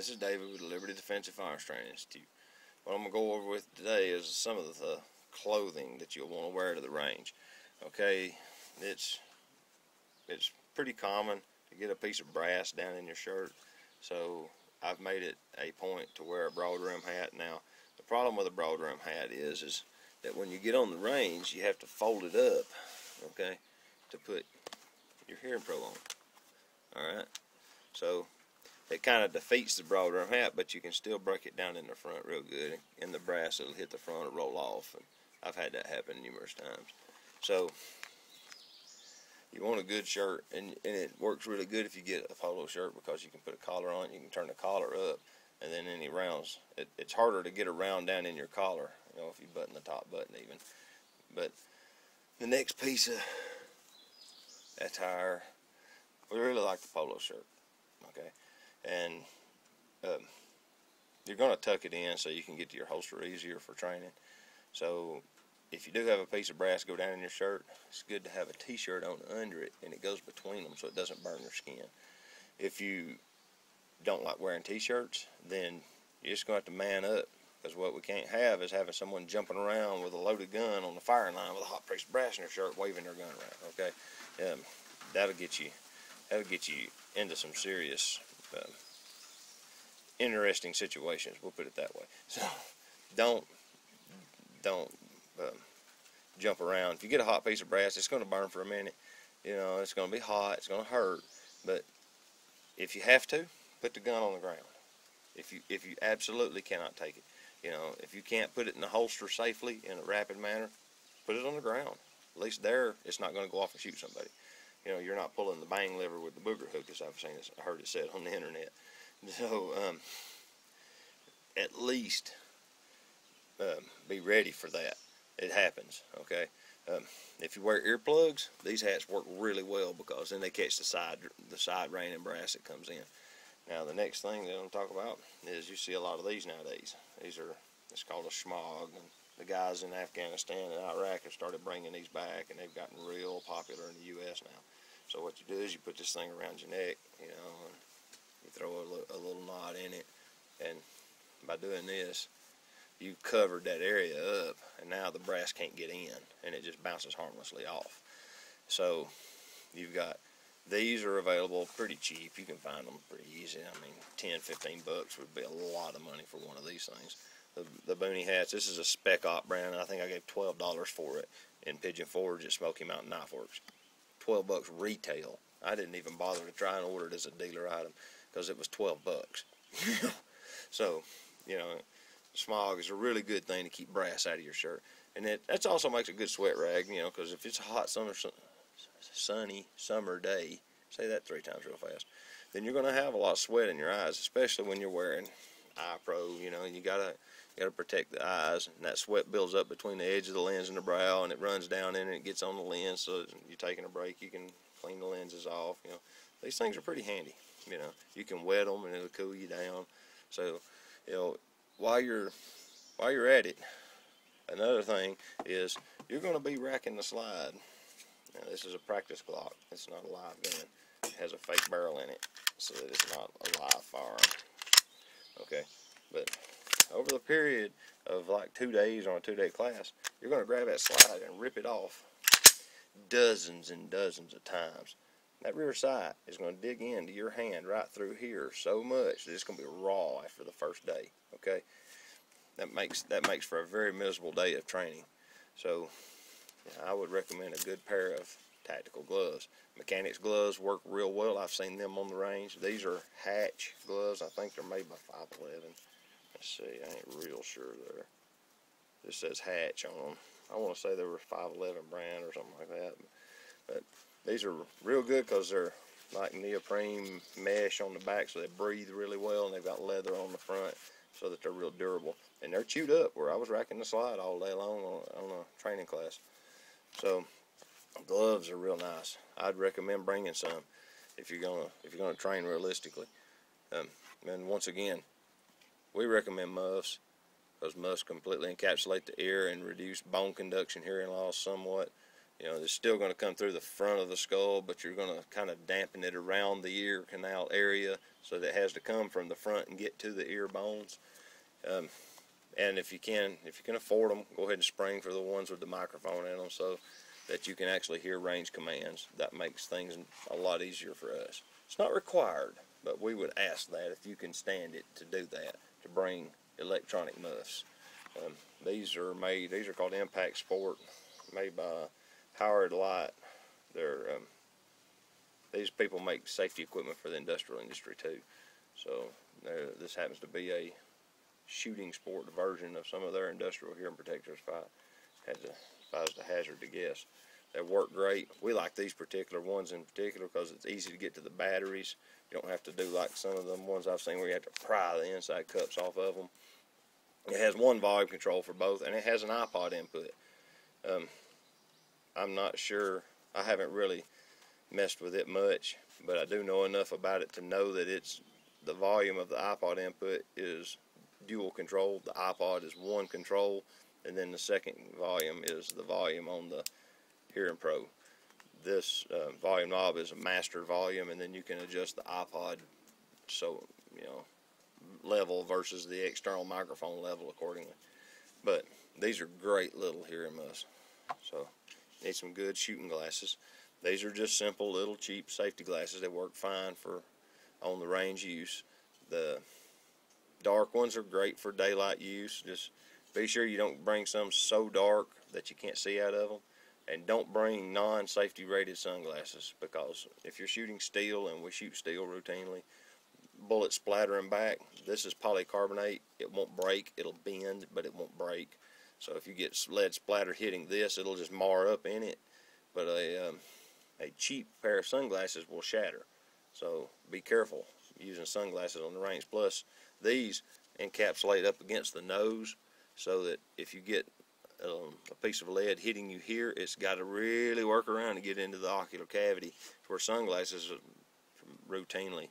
This is David with the Liberty Defensive Firearms Training Institute. What I'm going to go over with today is some of the clothing that you'll want to wear to the range. Okay, it's pretty common to get a piece of brass down in your shirt, so I've made it a point to wear a broad rim hat. Now, the problem with a broad rim hat is that when you get on the range, you have to fold it up, okay, to put your hearing pro on. Alright, so it kind of defeats the broad rim hat, but you can still break it down in the front real good. In the brass, it'll hit the front and roll off, and I've had that happen numerous times. So you want a good shirt, and it works really good if you get a polo shirt, because you can put a collar on it, you can turn the collar up, and then any rounds, it's harder to get a round down in your collar, you know, if you button the top button even. But the next piece of attire, we really like the polo shirt, okay, and you're going to tuck it in so you can get to your holster easier for training. So if you do have a piece of brass go down in your shirt, it's good to have a t-shirt on under it, and it goes between them so it doesn't burn your skin. If you don't like wearing t-shirts, then you're just going to have to man up, because what we can't have is having someone jumping around with a loaded gun on the firing line with a hot piece of brass in their shirt waving their gun around, okay? That'll get you into some serious interesting situations, we'll put it that way. So don't jump around. If you get a hot piece of brass, it's going to burn for a minute. You know, it's going to be hot, it's going to hurt, but if you have to, put the gun on the ground. If you absolutely cannot take it, you know, if you can't put it in the holster safely in a rapid manner, put it on the ground. At least there, it's not going to go off and shoot somebody. You know, you're not pulling the bang lever with the booger hook, as I heard it said on the internet. So at least be ready for that. It happens, okay? If you wear earplugs, these hats work really well, because then they catch the side rain and brass that comes in. Now, the next thing that I'm talk about is you see a lot of these nowadays. It's called a schmog, and the guys in Afghanistan and Iraq have started bringing these back, and they've gotten real popular in the U.S. now. So what you do is you put this thing around your neck, you know, and you throw a little knot in it, and by doing this, you've covered that area up, and now the brass can't get in, and it just bounces harmlessly off. So you've got, these are available pretty cheap. You can find them pretty easy. I mean, 10, 15 bucks would be a lot of money for one of these things. The boonie hats, this is a Spec Op brand. I think I gave $12 for it in Pigeon Forge at Smoky Mountain Knife Works. 12 bucks retail. I didn't even bother to try and order it as a dealer item, because it was 12 bucks. So, you know, smog is a really good thing to keep brass out of your shirt. And that also makes a good sweat rag, you know, because if it's a hot sunny summer day, say that 3 times real fast, then you're going to have a lot of sweat in your eyes, especially when you're wearing eye pro, you know, and you gotta protect the eyes, and that sweat builds up between the edge of the lens and the brow, and it runs down in and it gets on the lens, so you're taking a break, you can clean the lenses off, you know. These things are pretty handy, you know. You can wet them and it'll cool you down. So, you know, while you're at it, another thing is you're going to be racking the slide. Now, this is a practice Glock. It's not a live gun. It has a fake barrel in it, so that it's not a live firearm. Okay, but over the period of like 2 days on a 2-day class, you're going to grab that slide and rip it off dozens and dozens of times. That rear sight is going to dig into your hand right through here so much that it's going to be raw after the first day. Okay, that makes for a very miserable day of training. So yeah, I would recommend a good pair of tactical gloves. Mechanics gloves work real well. I've seen them on the range. These are Hatch gloves. I think they're made by 511. Let's see, I ain't real sure there. This says Hatch on them. I want to say they were 511 brand or something like that. But these are real good because they're like neoprene mesh on the back, so they breathe really well, and they've got leather on the front so that they're real durable. And they're chewed up, where I was racking the slide all day long on a training class. So gloves are real nice. I'd recommend bringing some if you're gonna train realistically. And once again, we recommend muffs, because muffs completely encapsulate the ear and reduce bone conduction, hearing loss somewhat. You know, it's still going to come through the front of the skull, but you're going to kind of dampen it around the ear canal area, so that it has to come from the front and get to the ear bones. And if you can afford them, go ahead and spring for the ones with the microphone in them, so that you can actually hear range commands. That makes things a lot easier for us. It's not required, but we would ask that if you can stand it to do that, to bring electronic muffs. These are called Impact Sport, made by Howard Light. These people make safety equipment for the industrial industry too. So this happens to be a shooting sport version of some of their industrial hearing protectors, if I was to hazard to guess. They work great. We like these particular ones in particular because it's easy to get to the batteries. You don't have to do like some of the ones I've seen where you have to pry the inside cups off of them. It has one volume control for both, and it has an iPod input. I'm not sure. I haven't really messed with it much, but I do know enough about it to know that the volume of the iPod input is dual control. The iPod is one control, and then the second volume is the volume on the Hearing Pro. This volume knob is a master volume, and then you can adjust the iPod level versus the external microphone level accordingly. But these are great little hearing muffs. So need some good shooting glasses. These are just simple little cheap safety glasses. They work fine for on the range use. The dark ones are great for daylight use. Just be sure you don't bring some so dark that you can't see out of them. And don't bring non-safety rated sunglasses, because if you're shooting steel, and we shoot steel routinely, bullets splattering back. This is polycarbonate. It won't break. It'll bend, but it won't break. So if you get lead splatter hitting this, it'll just mar up in it. But a cheap pair of sunglasses will shatter. So be careful using sunglasses on the range. Plus, these encapsulate up against the nose, so that if you get a piece of lead hitting you here, it's got to really work around to get into the ocular cavity, where sunglasses routinely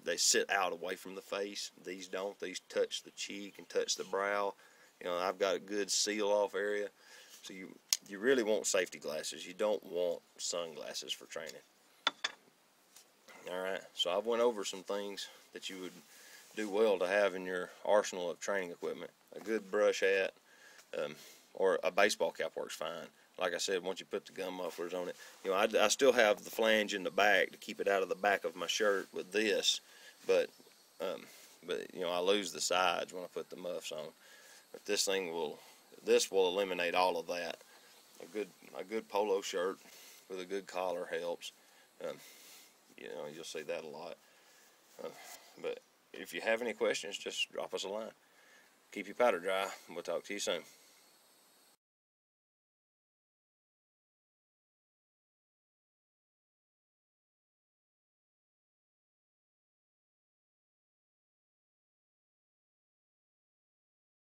they sit out away from the face. These don't. These touch the cheek and touch the brow. You know, I've got a good seal off area. So you really want safety glasses. You don't want sunglasses for training. Alright, so I've went over some things that you would do well to have in your arsenal of training equipment. A good brush hat, or a baseball cap works fine. Like I said, once you put the gum mufflers on it, you know, I still have the flange in the back to keep it out of the back of my shirt with this, but you know, I lose the sides when I put the muffs on. But this will eliminate all of that. A good polo shirt with a good collar helps. You know, you'll see that a lot. But if you have any questions, just drop us a line. Keep your powder dry. We'll talk to you soon.